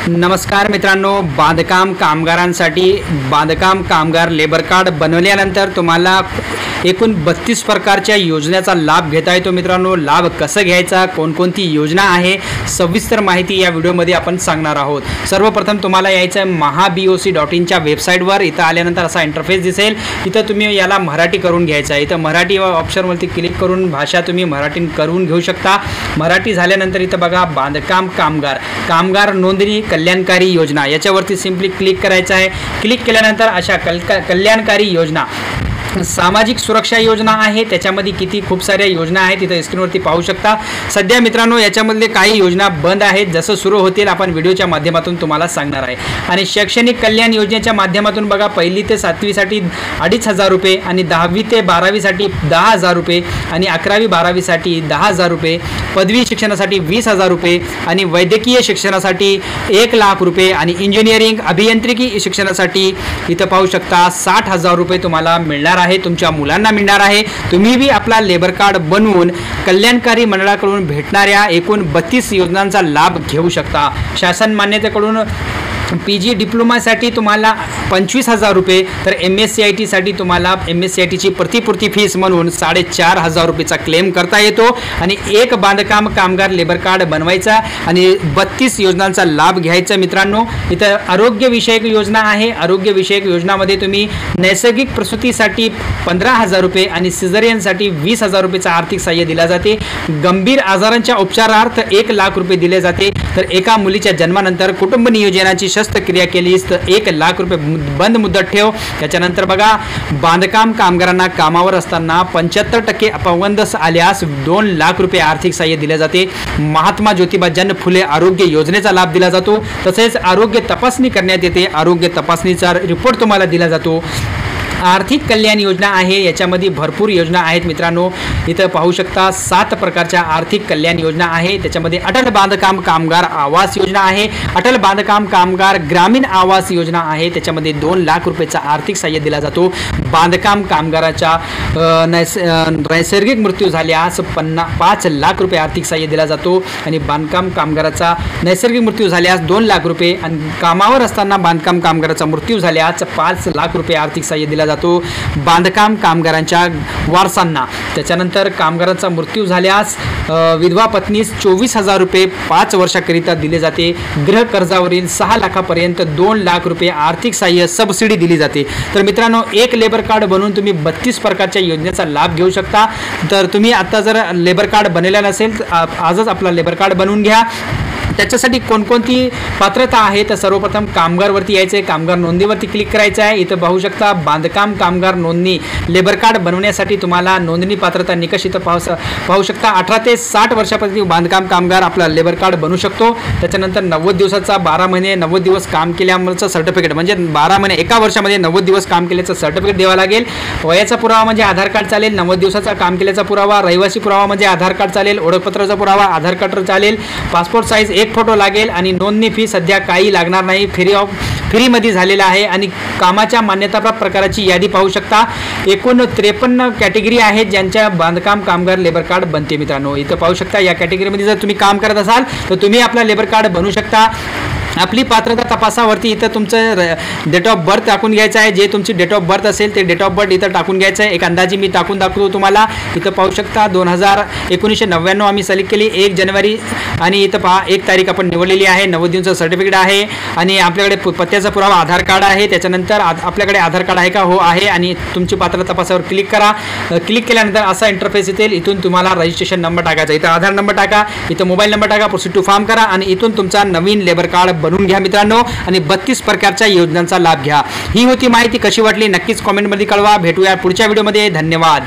नमस्कार मित्रांनो, बांधकाम कामगारांसाठी बांधकाम कामगार लेबर कार्ड बनवल्यानंतर तुम्हाला एकूण 32 प्रकारच्या योजनेचा लाभ घेता येतो। मित्रांनो, लाभ कसं घ्यायचा, कोणकोणती योजना आहे, सविस्तर माहिती या व्हिडिओमध्ये आपण सांगणार आहोत। सर्वप्रथम तुम्हाला यायचं आहे mahaboc.in च्या वेबसाईटवर। इथं आल्यानंतर असा इंटरफेस दिसेल। इथं तुम्ही याला मराठी करून घ्यायचं आहे। इथं मराठी ऑप्शनवरती क्लिक करून भाषा तुम्ही मराठी करून घेऊ शकता। मराठी झाल्यानंतर इथं बघा बांधकाम कामगार नोंदणी कल्याणकारी योजना याच्यावरती सिंपली क्लिक करायचं आहे। क्लिक केल्यानंतर अशा कल्याणकारी योजना सामाजिक सुरक्षा योजना आहे। त्याच्यामध्ये किती खूप साऱ्या योजना आहेत, तिथे स्क्रीनवरती पाहू शकता। सध्या मित्रांनो याच्यामधले काही योजना बंद आहेत, जसं सुरू होतील आपण व्हिडिओच्या माध्यमातून तुम्हाला सांगणार आहे। आणि शैक्षणिक कल्याण योजनेच्या माध्यमातून बघा 1ली ते 7वी साठी 2,500 रुपये आणि 10वी ते 12वी साठी 10,000 रुपये आणि 11वी 12वी साठी 10,000 रुपये, पदवी शिक्षणासाठी 20,000 रुपये आणि वैद्यकीय शिक्षणासाठी 1,00,000 रुपये आणि इंजिनिअरिंग अभियांत्रिकी शिक्षणासाठी इथं पाहू शकता 60,000 रुपये तुम्हाला मिळणार आहे, तुमच्या मुलांना मिळणार आहे। तुम्ही भी आपला लेबर कार्ड बनवून कल्याणकारी मंडळाकडून भेटणाऱ्या एकूण 32 योजनांचा लाभ घेऊ शकता। शासन मान्यतेकडून PG डिप्लोमासाठी तुम्हाला 25,000 रुपये, तर MSCIT साठी तुम्हाला MSCIT ची प्रतिपूर्ती फीस म्हणून 4,500 रुपयेचा क्लेम करता येतो। आणि एक बांधकाम कामगार लेबर कार्ड बनवायचा आणि 32 योजनांचा लाभ घ्यायचा। मित्रांनो, इथं आरोग्य विषयक योजना आहे। आरोग्य विषयक योजनामध्ये तुम्ही नैसर्गिक प्रसूतीसाठी 15,000 रुपये आणि सिझेरियनसाठी 20,000 रुपयेचा आर्थिक सहाय्य दिला जाते। गंभीर आजारांच्या उपचारार्थ 1,00,000 रुपये दिले जाते। तर एका मुलीच्या जन्मानंतर कुटुंब नियोजनाची शस्त्रक्रिया केलीस तर 1,00,000 रुपये बंद मुदत ठेव। त्याच्यानंतर बघा बांधकाम कामगारांना कामावर असताना 75% अपंगत्व आल्यास 2,00,000 रुपये आर्थिक सहाय्य दिले जाते। महात्मा ज्योतिबा जन फुले आरोग्य योजनेचा लाभ दिला जातो। तसेच आरोग्य तपासणी करण्यात येते, आरोग्य तपासणीचा रिपोर्ट तुम्हाला दिला जातो। आर्थिक कल्याण योजना आहे, याच्यामध्ये भरपूर योजना आहेत। मित्रांनो, इथं पाहू शकता 7 प्रकारच्या आर्थिक कल्याण योजना आहे। त्याच्यामध्ये अटल बांधकाम कामगार आवास योजना आहे, अटल बांधकाम कामगार ग्रामीण आवास योजना आहे। त्याच्यामध्ये 2,00,000 रुपयेचा आर्थिक सहाय्य दिला जातो। बांधकाम कामगाराच्या नैसर्गिक मृत्यू झाल्यास 5,00,000 रुपये आर्थिक सहाय्य दिला जातो। आणि बांधकाम कामगाराचा नैसर्गिक मृत्यू झाल्यास 2,00,000 रुपये आणि कामावर असताना बांधकाम कामगाराचा मृत्यू झाल्यास 5,00,000 रुपये आर्थिक सहाय्य दिला जातो बांधकाम कामगारांच्या वारसांना। त्याच्यानंतर कामगारांचा मृत्यू झाल्यास विधवा पत्नीस 24,000 रुपये 5 वर्षाकरिता दिले जाते। गृह कर्जावरील 6 लाखापर्यंत 2,00,000 रुपये आर्थिक सहाय्य सबसिडी दिली जाते। तर मित्रांनो, एक लेबर कार्ड बनवून तुम्ही 32 प्रकारच्या योजनेचा लाभ घेऊ शकता। तर तुम्ही आता जर लेबर कार्ड बनवलेला नसेल तर आजच आपला लेबर कार्ड बनवून घ्या। त्याच्यासाठी कोणकोणती पात्रता आहे तर सर्वप्रथम कामगारवरती यायचं आहे, कामगार नोंदणीवरती क्लिक करायचं आहे। इथं पाहू शकता बांधकाम कामगार नोंदणी लेबर कार्ड बनवण्यासाठी तुम्हाला नोंदणी पात्रता निकष इथं पाहू शकता। 18 ते 60 वर्षापर्यंत बांधकाम कामगार आपला लेबर कार्ड बनवू शकतो। त्याच्यानंतर 90 दिवसाचा 12 महिने 90 दिवस काम केल्यामुळेचं सर्टिफिकेट, म्हणजे 12 महिने एका वर्षामध्ये 90 दिवस काम केल्याचं सर्टिफिकेट द्यावं लागेल। वयाचा पुरावा म्हणजे आधार कार्ड चालेल, 90 दिवसाचा काम केल्याचा पुरावा, रहिवासी पुरावा म्हणजे आधार कार्ड चालेल, ओळखपत्राचा पुरावा आधार कार्ड चालेल, पासपोर्ट साईज एक फोटो लागेल आणि नोंदणी फी सध्या काही लागणार नाही, फ्रीमध्ये झालेला आहे। आणि कामाच्या मान्यताप्राप्त प्रकाराची यादी पाहू शकता। एकूण 53 कॅटेगरी आहेत ज्यांच्या बांधकाम कामगार लेबर कार्ड बनते। मित्रांनो, इथं पाहू शकता या कॅटेगरीमध्ये जर तुम्ही काम करत असाल तर तुम्ही आपला लेबर कार्ड बनवू शकता। आपली पात्रता तपासावरती इथं तुमचं डेट ऑफ बर्थ टाकून घ्यायचं आहे। जे तुमची डेट ऑफ बर्थ असेल ते डेट ऑफ बर्थ इथं टाकून घ्यायचं आहे। एक अंदाजी मी टाकून दाखवतो तुम्हाला। इथं पाहू शकता 1999 आम्ही सिलेक्ट केली, 1 जानेवारी आणि इथं पहा 1 तारीख आपण निवडलेली आहे। 90 दिवसाचं सर्टिफिकेट आहे आणि आपल्याकडे पत्त्याचा पुरावा आधार कार्ड आहे। त्याच्यानंतर आपल्याकडे आधार कार्ड आहे का, हो आहे। आणि तुमची पात्रता तपासावर क्लिक करा। क्लिक केल्यानंतर असा इंटरफेस येईल। इथून तुम्हाला रजिस्ट्रेशन नंबर टाकायचा, इथं आधार नंबर टाका, इथं मोबाईल नंबर टाका, प्रोसीड टू फॉर्म करा आणि इथून तुमचा नवीन लेबर कार्ड बनवून घ्या मित्रांनो। आणि 32 प्रकारच्या योजनांचा लाभ घ्या। ही होती माहिती, कशी वाटली नक्कीच कमेंटमध्ये कळवा। भेटूया पुढच्या व्हिडिओमध्ये। धन्यवाद।